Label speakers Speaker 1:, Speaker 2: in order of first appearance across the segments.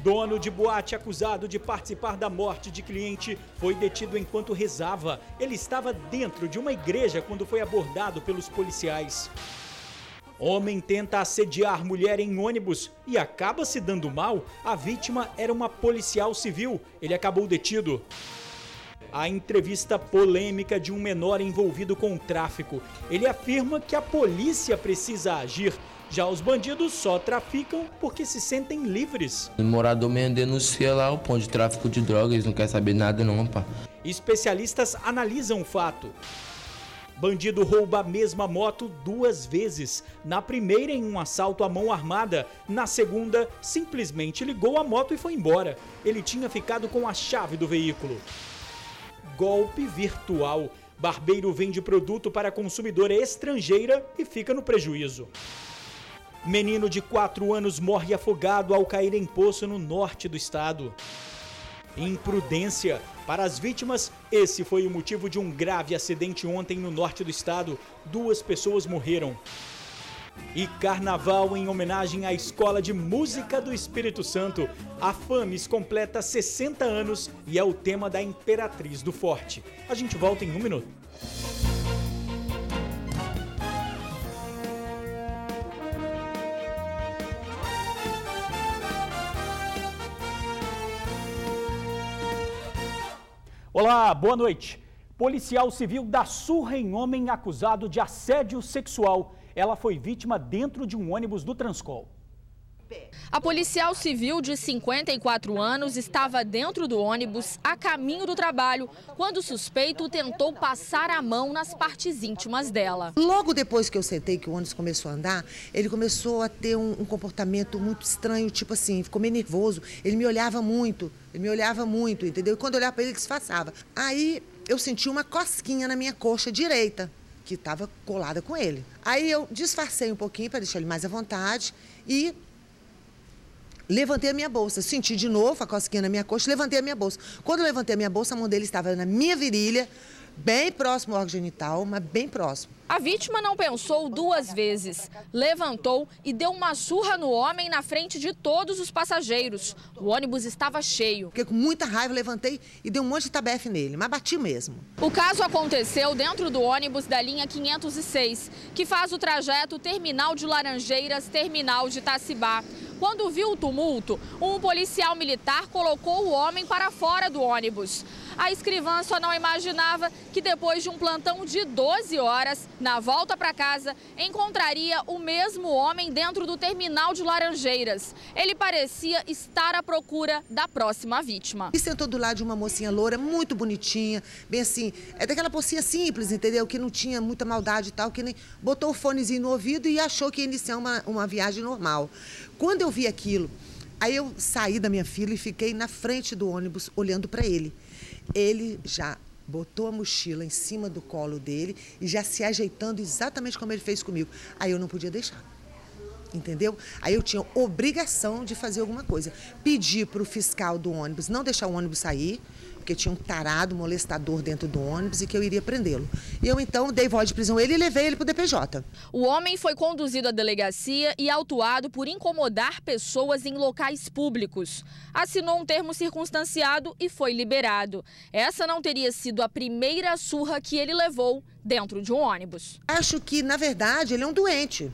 Speaker 1: Dono de boate acusado de participar da morte de cliente foi detido enquanto rezava. Ele estava dentro de uma igreja quando foi abordado pelos policiais. Homem tenta assediar mulher em ônibus e acaba se dando mal. A vítima era uma policial civil. Ele acabou detido. A entrevista polêmica de um menor envolvido com o tráfico. Ele afirma que a polícia precisa agir. Já os bandidos só traficam porque se sentem livres.
Speaker 2: O morador mesmo denuncia lá o ponto de tráfico de drogas, não quer saber nada não, pá.
Speaker 1: Especialistas analisam o fato. Bandido rouba a mesma moto 2 vezes. Na primeira, em um assalto à mão armada. Na segunda, simplesmente ligou a moto e foi embora. Ele tinha ficado com a chave do veículo. Golpe virtual. Barbeiro vende produto para consumidora estrangeira e fica no prejuízo. Menino de 4 anos morre afogado ao cair em poço no norte do estado. Imprudência. Para as vítimas, esse foi o motivo de um grave acidente ontem no norte do estado. 2 pessoas morreram. E carnaval em homenagem à Escola de Música do Espírito Santo. A FAMES completa 60 anos e é o tema da Imperatriz do Forte. A gente volta em 1 minuto. Olá, boa noite. Policial civil dá surra em homem acusado de assédio sexual. Ela foi vítima dentro de um ônibus do Transcol.
Speaker 3: A policial civil de 54 anos estava dentro do ônibus a caminho do trabalho, quando o suspeito tentou passar a mão nas partes íntimas dela.
Speaker 4: Logo depois que eu sentei, que o ônibus começou a andar, ele começou a ter um comportamento muito estranho, tipo assim, ficou meio nervoso. Ele me olhava muito, entendeu? E quando eu olhava para ele, ele disfarçava. Aí eu senti uma cosquinha na minha coxa direita, que estava colada com ele. Aí eu disfarcei um pouquinho para deixar ele mais à vontade e levantei a minha bolsa, senti de novo a cosquinha na minha coxa, levantei a minha bolsa. Quando eu levantei a minha bolsa, a mão dele estava na minha virilha, bem próximo ao órgão genital, mas bem próximo.
Speaker 3: A vítima não pensou 2 vezes. Levantou e deu uma surra no homem na frente de todos os passageiros. O ônibus estava cheio.
Speaker 4: Fiquei com muita raiva, levantei e dei um monte de tabefe nele, mas bati mesmo.
Speaker 3: O caso aconteceu dentro do ônibus da linha 506, que faz o trajeto Terminal de Laranjeiras, Terminal de Itacibá. Quando viu o tumulto, um policial militar colocou o homem para fora do ônibus. A escrivã só não imaginava que depois de um plantão de 12 horas, na volta para casa, encontraria o mesmo homem dentro do terminal de Laranjeiras. Ele parecia estar à procura da próxima vítima.
Speaker 4: E sentou do lado de uma mocinha loura, muito bonitinha, bem assim, é daquela mocinha simples, entendeu? Que não tinha muita maldade e tal, que nem botou o fonezinho no ouvido e achou que ia iniciar uma viagem normal. Quando eu vi aquilo, aí eu saí da minha fila e fiquei na frente do ônibus olhando para ele. Ele já botou a mochila em cima do colo dele e já se ajeitando exatamente como ele fez comigo. Aí eu não podia deixar, entendeu? Aí eu tinha obrigação de fazer alguma coisa. Pedir para o fiscal do ônibus não deixar o ônibus sair, porque tinha um tarado, molestador dentro do ônibus e que eu iria prendê-lo. E eu então dei voz de prisão a ele e levei ele para o DPJ.
Speaker 3: O homem foi conduzido à delegacia e autuado por incomodar pessoas em locais públicos. Assinou um termo circunstanciado e foi liberado. Essa não teria sido a primeira surra que ele levou dentro de um ônibus.
Speaker 4: Acho que, na verdade, ele é um doente.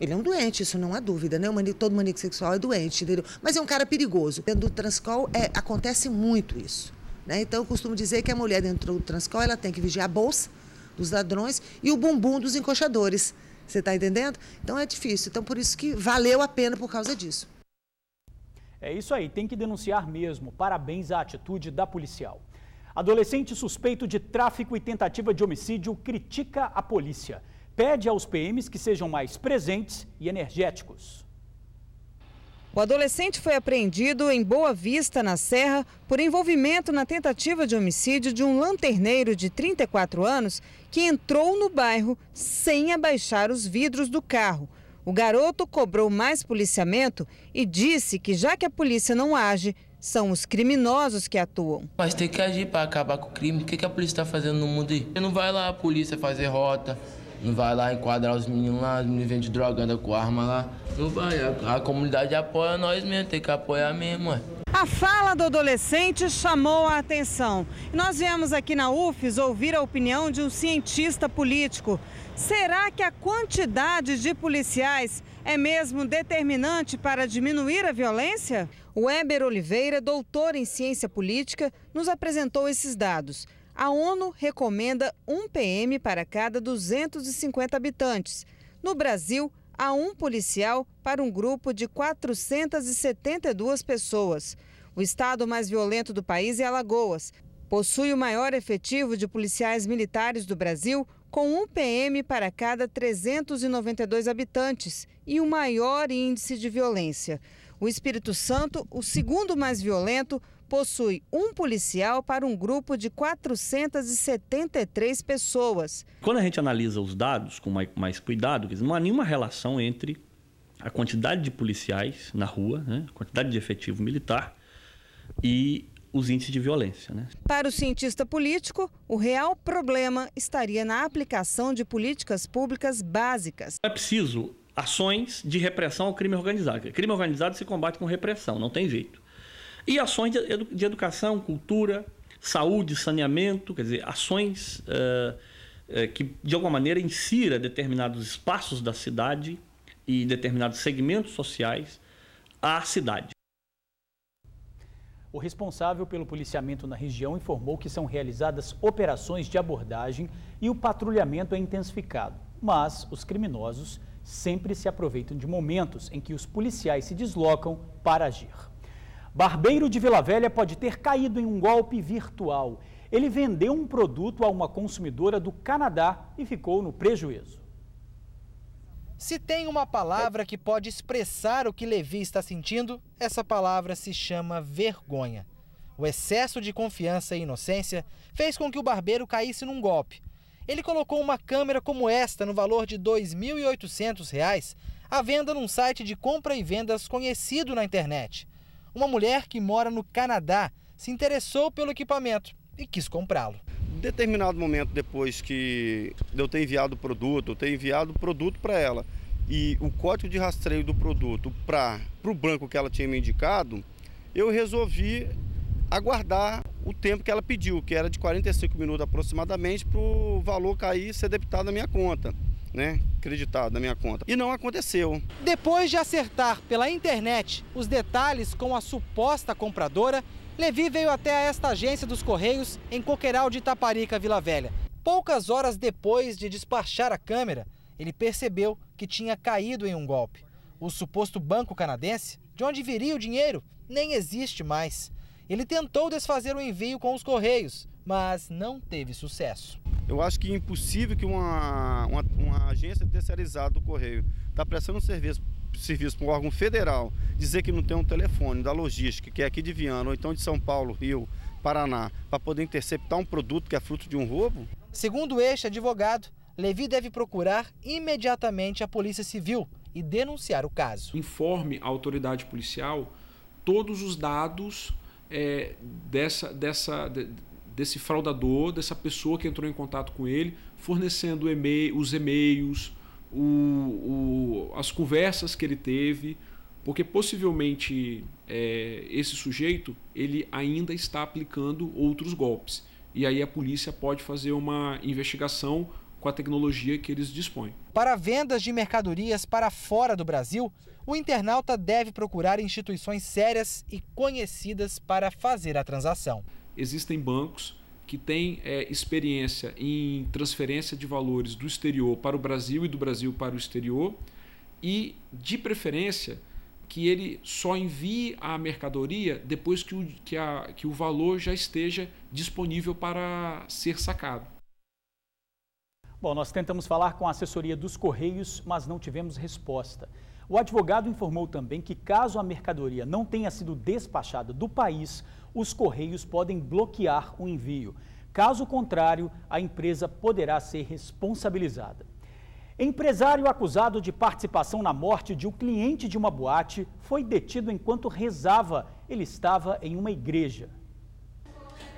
Speaker 4: Ele é um doente, isso não há dúvida, né? Todo maníaco sexual é doente, entendeu? Mas é um cara perigoso. Dentro do Transcol acontece muito isso, né? Então eu costumo dizer que a mulher dentro do Transcol ela tem que vigiar a bolsa dos ladrões e o bumbum dos encoxadores. Você está entendendo? Então é difícil. Então por isso que valeu a pena por causa disso.
Speaker 1: É isso aí, tem que denunciar mesmo. Parabéns à atitude da policial. Adolescente suspeito de tráfico e tentativa de homicídio critica a polícia. Pede aos PMs que sejam mais presentes e energéticos.
Speaker 5: O adolescente foi apreendido em Boa Vista, na Serra, por envolvimento na tentativa de homicídio de um lanterneiro de 34 anos que entrou no bairro sem abaixar os vidros do carro. O garoto cobrou mais policiamento e disse que, já que a polícia não age, são os criminosos que atuam.
Speaker 2: Mas tem que agir para acabar com o crime. O que a polícia está fazendo no mundo aí? Não vai lá a polícia fazer rota, Não vai lá enquadrar os meninos lá, os meninos vendem droga, anda com arma lá. Não vai, a comunidade apoia nós mesmo, tem que apoiar mesmo, ué.
Speaker 5: A fala do adolescente chamou a atenção. Nós viemos aqui na UFES ouvir a opinião de um cientista político. Será que a quantidade de policiais é mesmo determinante para diminuir a violência? O Weber Oliveira, doutor em ciência política, nos apresentou esses dados. A ONU recomenda 1 PM para cada 250 habitantes. No Brasil, há 1 policial para um grupo de 472 pessoas. O estado mais violento do país é Alagoas. Possui o maior efetivo de policiais militares do Brasil, com 1 PM para cada 392 habitantes e o maior índice de violência. O Espírito Santo, o segundo mais violento, possui 1 policial para um grupo de 473 pessoas.
Speaker 6: Quando a gente analisa os dados com mais cuidado, não há nenhuma relação entre a quantidade de policiais na rua, né, a quantidade de efetivo militar e os índices de violência, né?
Speaker 5: Para o cientista político, o real problema estaria na aplicação de políticas públicas básicas.
Speaker 6: É preciso ações de repressão ao crime organizado. O crime organizado se combate com repressão, não tem jeito. E ações de educação, cultura, saúde, saneamento, quer dizer, ações que de alguma maneira insira determinados espaços da cidade e determinados segmentos sociais à cidade.
Speaker 1: O responsável pelo policiamento na região informou que são realizadas operações de abordagem e o patrulhamento é intensificado. Mas os criminosos sempre se aproveitam de momentos em que os policiais se deslocam para agir. Barbeiro de Vila Velha pode ter caído em um golpe virtual. Ele vendeu um produto a uma consumidora do Canadá e ficou no prejuízo.
Speaker 7: Se tem uma palavra que pode expressar o que Levi está sentindo, essa palavra se chama vergonha. O excesso de confiança e inocência fez com que o barbeiro caísse num golpe. Ele colocou uma câmera como esta no valor de R$ 2.800 à venda num site de compra e vendas conhecido na internet. Uma mulher que mora no Canadá se interessou pelo equipamento e quis comprá-lo.
Speaker 8: Em determinado momento, depois que eu ter enviado o produto, para ela e o código de rastreio do produto para o banco que ela tinha me indicado, eu resolvi aguardar o tempo que ela pediu, que era de 45 minutos aproximadamente, para o valor cair e ser debitado na minha conta, né? Acreditado na minha conta. E não aconteceu.
Speaker 7: Depois de acertar pela internet os detalhes com a suposta compradora, Levi veio até esta agência dos Correios em Coqueiral de Itaparica, Vila Velha. Poucas horas depois de despachar a câmera, ele percebeu que tinha caído em um golpe. O suposto banco canadense, de onde viria o dinheiro, nem existe mais. Ele tentou desfazer o envio com os Correios, mas não teve sucesso.
Speaker 8: Eu acho que é impossível que uma agência terceirizada do Correio está prestando serviço para um órgão federal, dizer que não tem um telefone da logística, que é aqui de Viana, ou então de São Paulo, Rio, Paraná, para poder interceptar um produto que é fruto de um roubo?
Speaker 7: Segundo este advogado, Levi deve procurar imediatamente a Polícia Civil e denunciar o caso.
Speaker 9: Informe a autoridade policial todos os dados desse fraudador, dessa pessoa que entrou em contato com ele, fornecendo os e-mails, as conversas que ele teve, porque possivelmente esse sujeito ele ainda está aplicando outros golpes. E aí a polícia pode fazer uma investigação com a tecnologia que eles dispõem.
Speaker 7: Para vendas de mercadorias para fora do Brasil, o internauta deve procurar instituições sérias e conhecidas para fazer a transação.
Speaker 9: Existem bancos que têm experiência em transferência de valores do exterior para o Brasil e do Brasil para o exterior e, de preferência, que ele só envie a mercadoria depois que o valor já esteja disponível para ser sacado.
Speaker 1: Bom, nós tentamos falar com a assessoria dos Correios, mas não tivemos resposta. O advogado informou também que, caso a mercadoria não tenha sido despachada do país, os Correios podem bloquear o envio. Caso contrário, a empresa poderá ser responsabilizada. Empresário acusado de participação na morte de um cliente de uma boate foi detido enquanto rezava. Ele estava em uma igreja.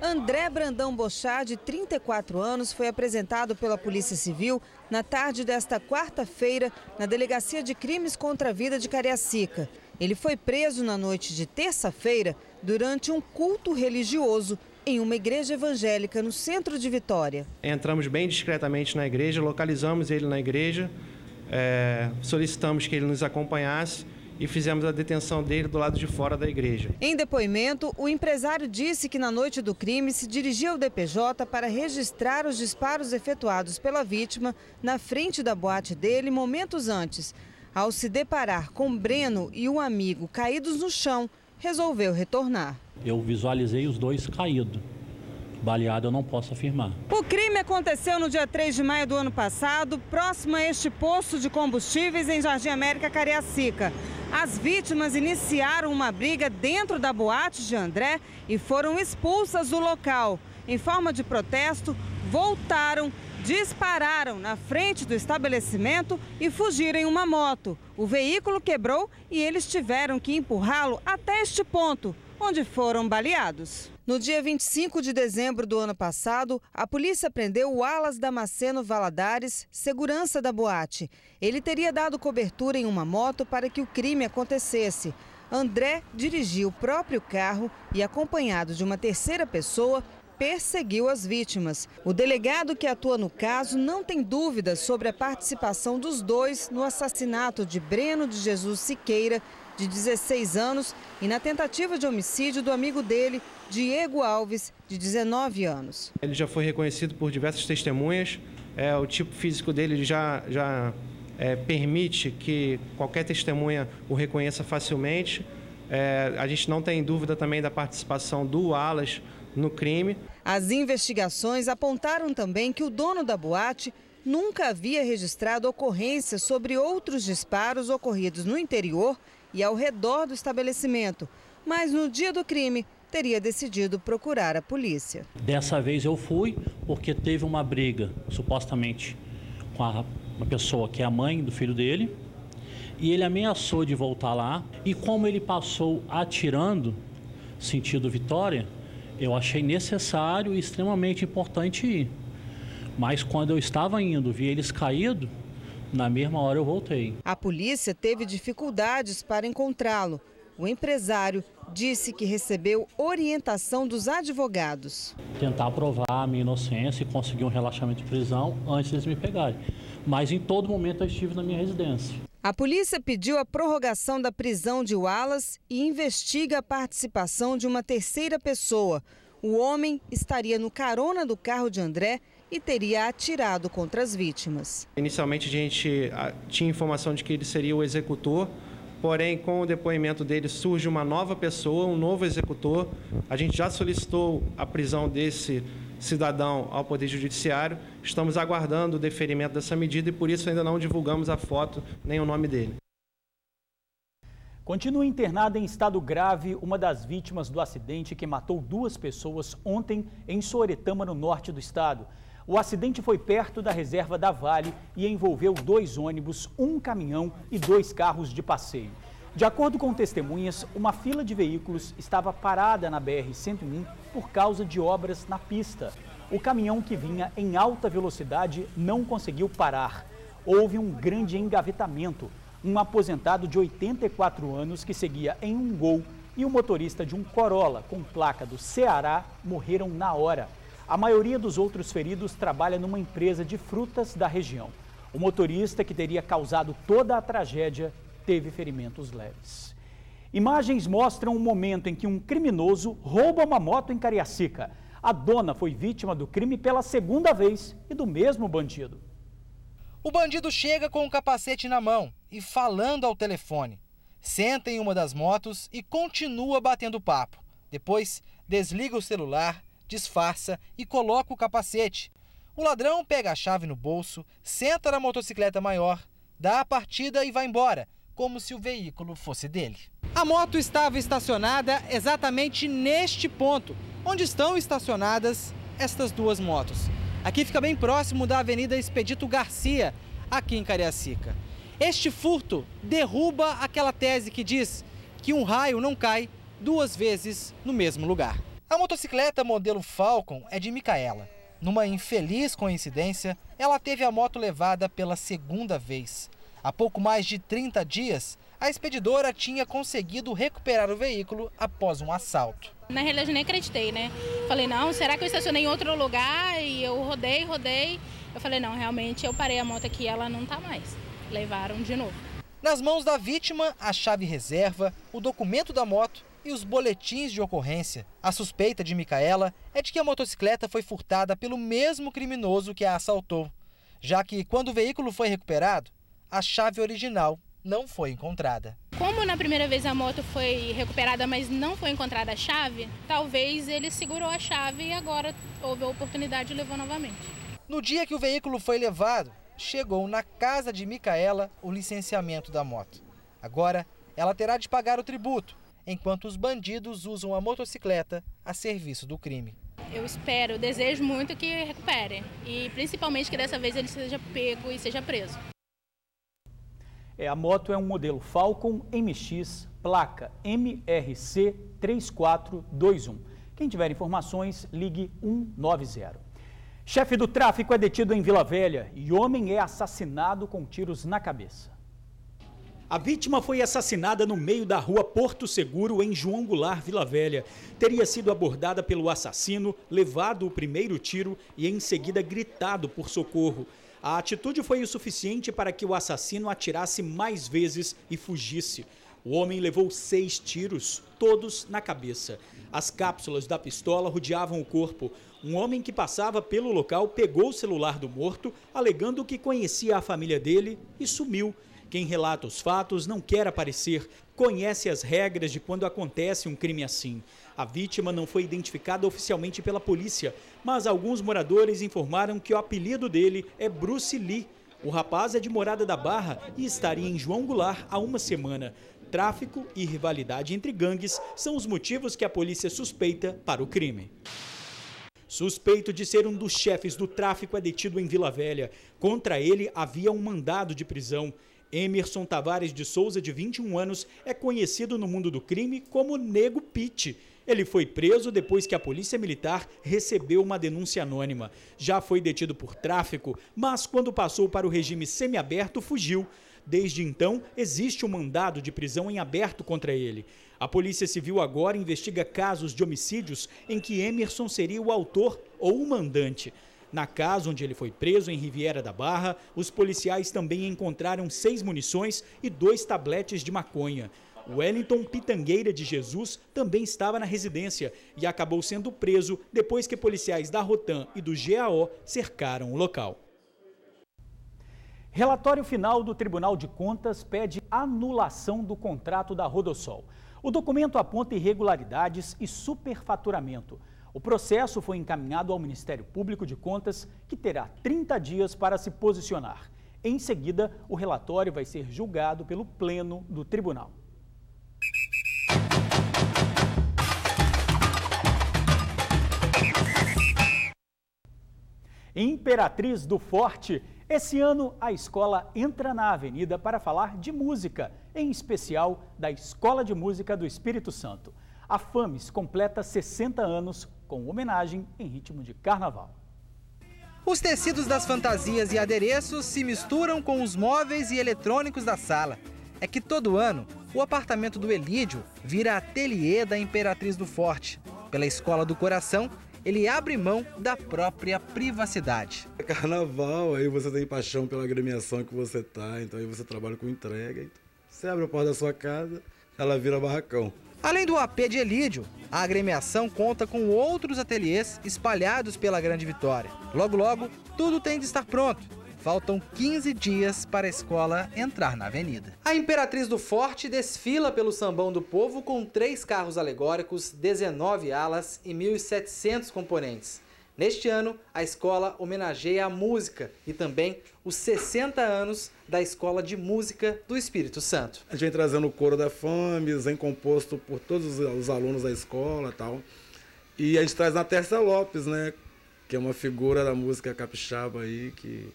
Speaker 5: André Brandão Bochá, de 34 anos, foi apresentado pela Polícia Civil na tarde desta quarta-feira na Delegacia de Crimes contra a Vida de Cariacica. Ele foi preso na noite de terça-feira durante um culto religioso em uma igreja evangélica no centro de Vitória.
Speaker 10: Entramos bem discretamente na igreja, localizamos ele na igreja, solicitamos que ele nos acompanhasse e fizemos a detenção dele do lado de fora da igreja.
Speaker 5: Em depoimento, o empresário disse que na noite do crime se dirigia ao DPJ para registrar os disparos efetuados pela vítima na frente da boate dele momentos antes. Ao se deparar com Breno e um amigo caídos no chão, resolveu retornar.
Speaker 11: Eu visualizei os dois caídos. Baleado eu não posso afirmar.
Speaker 5: O crime aconteceu no dia 3 de maio do ano passado, próximo a este posto de combustíveis em Jardim América, Cariacica. As vítimas iniciaram uma briga dentro da boate de André e foram expulsas do local. Em forma de protesto, voltaram, dispararam na frente do estabelecimento e fugiram em uma moto. O veículo quebrou e eles tiveram que empurrá-lo até este ponto, onde foram baleados. No dia 25 de dezembro do ano passado, a polícia prendeu o Wallace Damasceno Valadares, segurança da boate. Ele teria dado cobertura em uma moto para que o crime acontecesse. André dirigiu o próprio carro e, acompanhado de uma terceira pessoa, perseguiu as vítimas. O delegado que atua no caso não tem dúvidas sobre a participação dos dois no assassinato de Breno de Jesus Siqueira, de 16 anos, e na tentativa de homicídio do amigo dele, Diego Alves, de 19 anos.
Speaker 10: Ele já foi reconhecido por diversas testemunhas. O tipo físico dele já permite que qualquer testemunha o reconheça facilmente. A gente não tem dúvida também da participação do Wallace no crime.
Speaker 5: As investigações apontaram também que o dono da boate nunca havia registrado ocorrências sobre outros disparos ocorridos no interior e ao redor do estabelecimento, mas no dia do crime teria decidido procurar a polícia.
Speaker 11: Dessa vez eu fui porque teve uma briga, supostamente, com uma pessoa que é a mãe do filho dele, e ele ameaçou de voltar lá, e como ele passou atirando, sentido Vitória, eu achei necessário e extremamente importante ir. Mas quando eu estava indo, vi eles caídos, na mesma hora eu voltei.
Speaker 5: A polícia teve dificuldades para encontrá-lo. O empresário disse que recebeu orientação dos advogados.
Speaker 11: Tentar provar a minha inocência e conseguir um relaxamento de prisão antes de eles me pegarem. Mas em todo momento eu estive na minha residência.
Speaker 5: A polícia pediu a prorrogação da prisão de Wallace e investiga a participação de uma terceira pessoa. O homem estaria no carona do carro de André e teria atirado contra as vítimas.
Speaker 10: Inicialmente a gente tinha informação de que ele seria o executor, porém com o depoimento dele surge uma nova pessoa, um novo executor. A gente já solicitou a prisão desse cidadão ao Poder Judiciário. Estamos aguardando o deferimento dessa medida e por isso ainda não divulgamos a foto nem o nome dele.
Speaker 1: Continua internada em estado grave uma das vítimas do acidente que matou 2 pessoas ontem em Sooretama, no norte do estado. O acidente foi perto da reserva da Vale e envolveu 2 ônibus, 1 caminhão e 2 carros de passeio. De acordo com testemunhas, uma fila de veículos estava parada na BR-101 por causa de obras na pista. O caminhão que vinha em alta velocidade não conseguiu parar. Houve um grande engavetamento. Um aposentado de 84 anos que seguia em um Gol e o motorista de um Corolla com placa do Ceará morreram na hora. A maioria dos outros feridos trabalha numa empresa de frutas da região. O motorista, que teria causado toda a tragédia, teve ferimentos leves. Imagens mostram um momento em que um criminoso rouba uma moto em Cariacica. A dona foi vítima do crime pela 2ª vez e do mesmo bandido.
Speaker 7: O bandido chega com um capacete na mão e falando ao telefone. Senta em uma das motos e continua batendo papo. Depois, desliga o celular, disfarça e coloca o capacete. O ladrão pega a chave no bolso, senta na motocicleta maior, dá a partida e vai embora, como se o veículo fosse dele. A moto estava estacionada exatamente neste ponto, onde estão estacionadas estas 2 motos. Aqui fica bem próximo da Avenida Expedito Garcia, aqui em Cariacica. Este furto derruba aquela tese que diz que um raio não cai 2 vezes no mesmo lugar. A motocicleta modelo Falcon é de Micaela. Numa infeliz coincidência, ela teve a moto levada pela segunda vez. Há pouco mais de 30 dias, a expedidora tinha conseguido recuperar o veículo após um assalto.
Speaker 12: Na realidade, eu nem acreditei, né? Falei, não, será que eu estacionei em outro lugar? E eu rodei. Eu falei, não, realmente eu parei a moto aqui e ela não tá mais. Levaram de novo.
Speaker 7: Nas mãos da vítima, a chave reserva, o documento da moto e os boletins de ocorrência. A suspeita de Micaela é de que a motocicleta foi furtada pelo mesmo criminoso que a assaltou, já que quando o veículo foi recuperado, a chave original não foi encontrada.
Speaker 12: Como na primeira vez a moto foi recuperada, mas não foi encontrada a chave, talvez ele segurou a chave e agora houve a oportunidade e levou novamente.
Speaker 7: No dia que o veículo foi levado, chegou na casa de Micaela o licenciamento da moto. Agora, ela terá de pagar o tributo, enquanto os bandidos usam a motocicleta a serviço do crime.
Speaker 12: Eu desejo muito que recupere e principalmente que dessa vez ele seja pego e seja preso.
Speaker 1: A moto é um modelo Falcon MX, placa MRC 3421. Quem tiver informações, ligue 190. Chefe do tráfico é detido em Vila Velha e homem é assassinado com tiros na cabeça. A vítima foi assassinada no meio da rua Porto Seguro, em João Goulart, Vila Velha. Teria sido abordada pelo assassino, levado o primeiro tiro e em seguida gritado por socorro. A atitude foi o suficiente para que o assassino atirasse mais vezes e fugisse. O homem levou 6 tiros, todos na cabeça. As cápsulas da pistola rodeavam o corpo. Um homem que passava pelo local pegou o celular do morto, alegando que conhecia a família dele e sumiu. Quem relata os fatos não quer aparecer, conhece as regras de quando acontece um crime assim. A vítima não foi identificada oficialmente pela polícia, mas alguns moradores informaram que o apelido dele é Bruce Lee. O rapaz é de Morada da Barra e estaria em João Goulart há uma semana. Tráfico e rivalidade entre gangues são os motivos que a polícia suspeita para o crime. Suspeito de ser um dos chefes do tráfico é detido em Vila Velha. Contra ele havia um mandado de prisão. Emerson Tavares de Souza, de 21 anos, é conhecido no mundo do crime como Nego Pite. Ele foi preso depois que a Polícia Militar recebeu uma denúncia anônima. Já foi detido por tráfico, mas quando passou para o regime semiaberto, fugiu. Desde então, existe um mandado de prisão em aberto contra ele. A Polícia Civil agora investiga casos de homicídios em que Emerson seria o autor ou o mandante. Na casa onde ele foi preso, em Riviera da Barra, os policiais também encontraram 6 munições e 2 tabletes de maconha. Wellington Pitangueira de Jesus também estava na residência e acabou sendo preso depois que policiais da Rotam e do GAO cercaram o local. Relatório final do Tribunal de Contas pede anulação do contrato da Rodosol. O documento aponta irregularidades e superfaturamento. O processo foi encaminhado ao Ministério Público de Contas, que terá 30 dias para se posicionar. Em seguida, o relatório vai ser julgado pelo Pleno do Tribunal. Imperatriz do Forte. Esse ano, a escola entra na avenida para falar de música, em especial da Escola de Música do Espírito Santo. A FAMES completa 60 anos com homenagem em ritmo de carnaval.
Speaker 7: Os tecidos das fantasias e adereços se misturam com os móveis e eletrônicos da sala. É que todo ano, o apartamento do Elídio vira ateliê da Imperatriz do Forte. Pela Escola do Coração, ele abre mão da própria privacidade.
Speaker 13: É carnaval, aí você tem paixão pela agremiação que você tá, então aí você trabalha com entrega. Então você abre a porta da sua casa, ela vira barracão.
Speaker 7: Além do AP de Elídio, a agremiação conta com outros ateliês espalhados pela Grande Vitória. Logo, logo, tudo tem de estar pronto. Faltam 15 dias para a escola entrar na avenida. A Imperatriz do Forte desfila pelo Sambão do Povo com 3 carros alegóricos, 19 alas e 1.700 componentes. Neste ano, a escola homenageia a música e também os 60 anos da Escola de Música do Espírito Santo.
Speaker 13: A gente vem trazendo o coro da FAMES, vem composto por todos os alunos da escola e tal. E a gente traz na Tércia Lopes, né? Que é uma figura da música capixaba aí que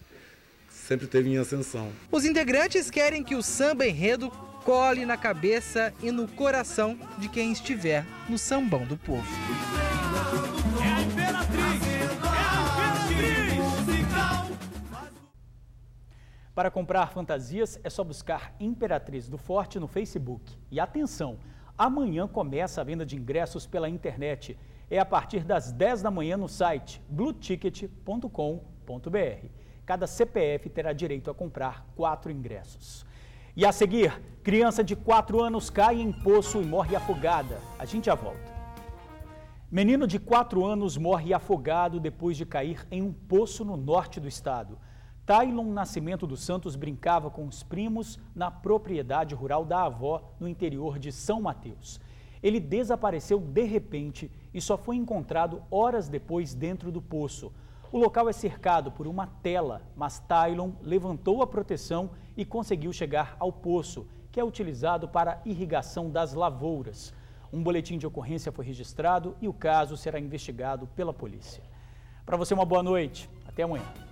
Speaker 13: sempre teve em ascensão.
Speaker 7: Os integrantes querem que o samba enredo cole na cabeça e no coração de quem estiver no Sambão do Povo.
Speaker 1: É a Imperatriz! É a Imperatriz! Para comprar fantasias é só buscar Imperatriz do Forte no Facebook. E atenção, amanhã começa a venda de ingressos pela internet. É a partir das 10 da manhã no site blueticket.com.br. Cada CPF terá direito a comprar 4 ingressos. E a seguir, criança de 4 anos cai em poço e morre afogada. A gente já volta. Menino de 4 anos morre afogado depois de cair em um poço no norte do estado. Tailon Nascimento dos Santos brincava com os primos na propriedade rural da avó no interior de São Mateus. Ele desapareceu de repente e só foi encontrado horas depois dentro do poço. O local é cercado por uma tela, mas Tailon levantou a proteção e conseguiu chegar ao poço, que é utilizado para irrigação das lavouras. Um boletim de ocorrência foi registrado e o caso será investigado pela polícia. Para você, uma boa noite. Até amanhã.